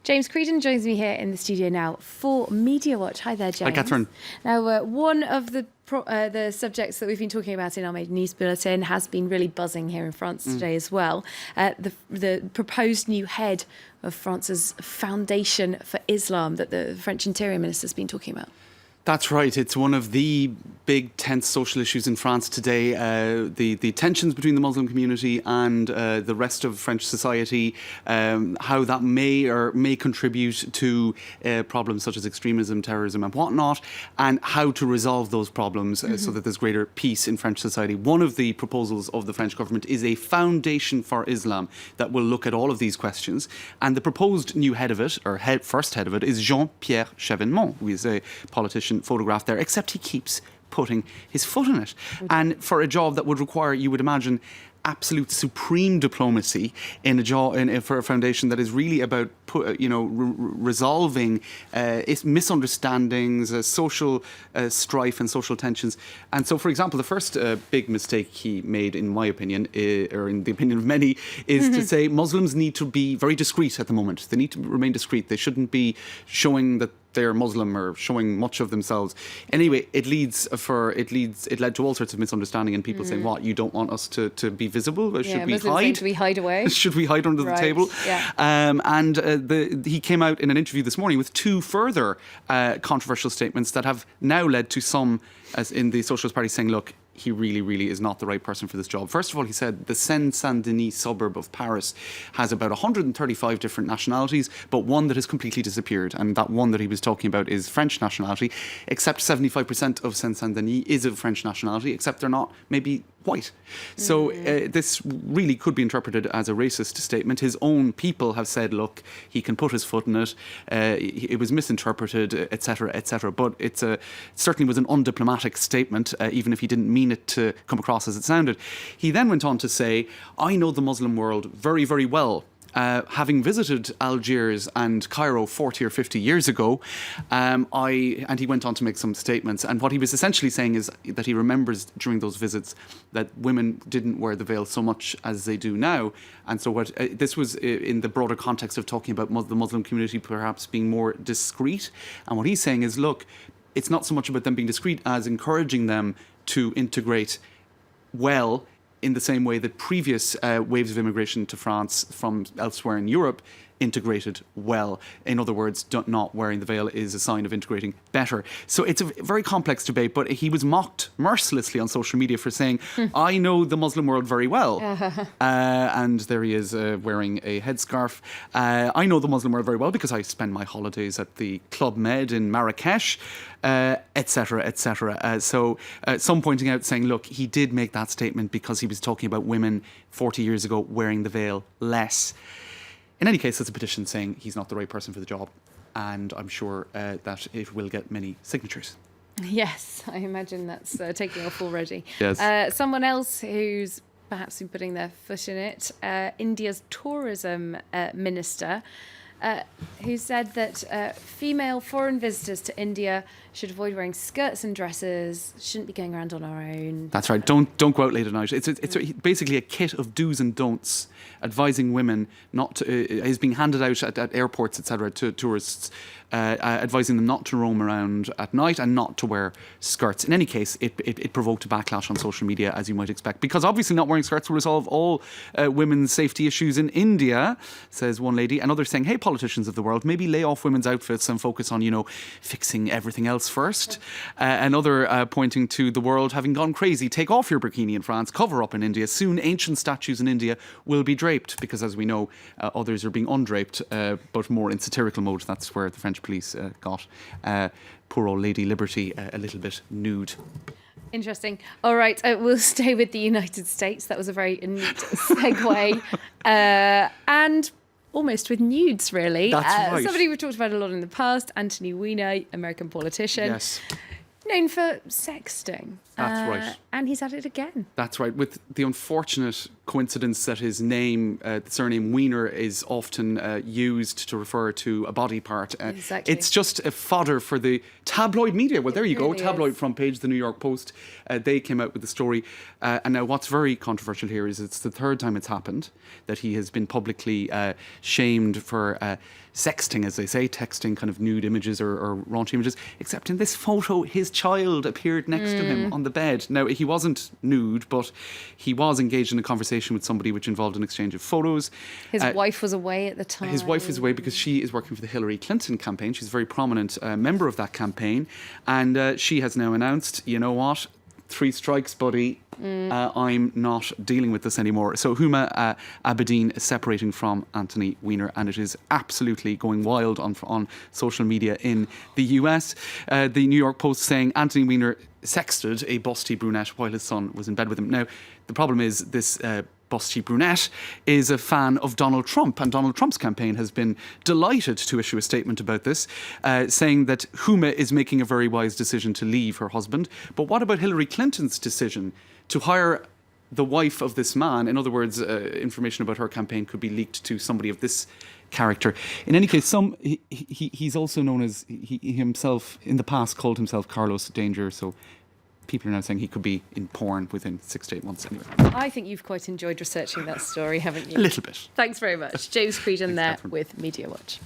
James Creedon joins me here in the studio now for Media Watch. Hi there, James. Hi, Catherine. Now, one of the subjects that we've been talking about in our main news bulletin has been really buzzing here in France today as well. The proposed new head of France's Foundation for Islam that the French Interior Minister's been talking about. That's right. It's one of the big tense social issues in France today. The tensions between the Muslim community and the rest of French society, how that may contribute to problems such as extremism, terrorism and whatnot, and how to resolve those problems so that there's greater peace in French society. One of the proposals of the French government is a foundation for Islam that will look at all of these questions. And the proposed new head of it, or first head of it, is JeanPierre, who is a politician photographed there, except he keeps putting his foot in it. And for a job that would require, you would imagine, absolute supreme diplomacy for a foundation that is really about resolving misunderstandings, social strife and social tensions. And so, for example, the first big mistake he made, in my opinion, or in the opinion of many, is to say Muslims need to be very discreet at the moment. They need to remain discreet. They shouldn't be showing that they're Muslim or showing much of themselves. Anyway, it led to all sorts of misunderstanding and people saying, "What, you don't want us to be visible? Should we hide? Should we hide away? Should we hide under the table?" Yeah. He came out in an interview this morning with two further controversial statements that have now led to some, as in the Socialist Party, saying, "Look, he really, really is not the right person for this job." First of all, he said the Seine-Saint-Denis suburb of Paris has about 135 different nationalities, but one that has completely disappeared. And that one that he was talking about is French nationality, except 75% of Seine-Saint-Denis is of French nationality, except they're not maybe white. So this really could be interpreted as a racist statement. His own people have said, look, he can put his foot in it. It was misinterpreted, etc., etc. But it certainly was an undiplomatic statement, even if he didn't mean it to come across as it sounded. He then went on to say, I know the Muslim world very, very well. Having visited Algiers and Cairo 40 or 50 years ago, and he went on to make some statements. And what he was essentially saying is that he remembers during those visits that women didn't wear the veil so much as they do now. And so this was in the broader context of talking about the Muslim community perhaps being more discreet. And what he's saying is, look, it's not so much about them being discreet as encouraging them to integrate well in the same way that previous waves of immigration to France from elsewhere in Europe integrated well. In other words, not wearing the veil is a sign of integrating better. So it's a very complex debate, but he was mocked mercilessly on social media for saying, I know the Muslim world very well. And there he is wearing a headscarf. I know the Muslim world very well because I spend my holidays at the Club Med in Marrakesh, etc., etc. So some pointing out saying, look, he did make that statement because he was talking about women 40 years ago wearing the veil less. In any case, there's a petition saying he's not the right person for the job, and I'm sure that it will get many signatures. Yes, I imagine that's taking off already. Yes. Someone else who's perhaps been putting their foot in it, India's tourism minister, who said that female foreign visitors to India should avoid wearing skirts and dresses, shouldn't be going around on our own. That's right. Don't go out late at night. It's basically a kit of do's and don'ts, advising women not to. Is being handed out at airports, etc., to tourists, advising them not to roam around at night and not to wear skirts. In any case, it provoked a backlash on social media, as you might expect, because obviously not wearing skirts will resolve all women's safety issues in India, says one lady, and others saying, hey, politicians of the world, maybe lay off women's outfits and focus on, fixing everything else first. Another pointing to the world having gone crazy. Take off your bikini in France, cover up in India. Soon ancient statues in India will be draped because, as we know, others are being undraped, but more in satirical mode. That's where the French police got poor old Lady Liberty a little bit nude. Interesting. All right, we'll stay with the United States. That was a very neat segue. And almost with nudes, really. That's right. Somebody we've talked about a lot in the past, Anthony Weiner, American politician. Yes. Known for sexting. That's right. And he's at it again. That's right. With the unfortunate coincidence that his name, the surname Weiner, is often used to refer to a body part. Exactly. It's just a fodder for the tabloid media. Well, there you go. Really Tabloid is. front page, the New York Post. They came out with the story. And now what's very controversial here is it's the third time it's happened that he has been publicly shamed for sexting, as they say, texting kind of nude images or raunchy images, except in this photo, his child appeared next to him on the bed. Now, he wasn't nude, but he was engaged in a conversation with somebody which involved an exchange of photos. His wife was away at the time. His wife was away because she is working for the Hillary Clinton campaign. She's a very prominent member of that campaign. And she has now announced, you know what, 3 strikes, buddy. I'm not dealing with this anymore. So Huma Abedin is separating from Anthony Weiner, and it is absolutely going wild on social media in the US. The New York Post saying Anthony Weiner sexted a busty brunette while his son was in bed with him. Now, the problem is this busty brunette is a fan of Donald Trump, and Donald Trump's campaign has been delighted to issue a statement about this, saying that Huma is making a very wise decision to leave her husband. But what about Hillary Clinton's decision to hire the wife of this man? In other words, information about her campaign could be leaked to somebody of this character. In any case, he's also known as, he himself in the past called himself Carlos Danger, so people are now saying he could be in porn within 6 to 8 months anyway. I think you've quite enjoyed researching that story, haven't you? A little bit. Thanks very much. James Creedon there Catherine. with Media Watch.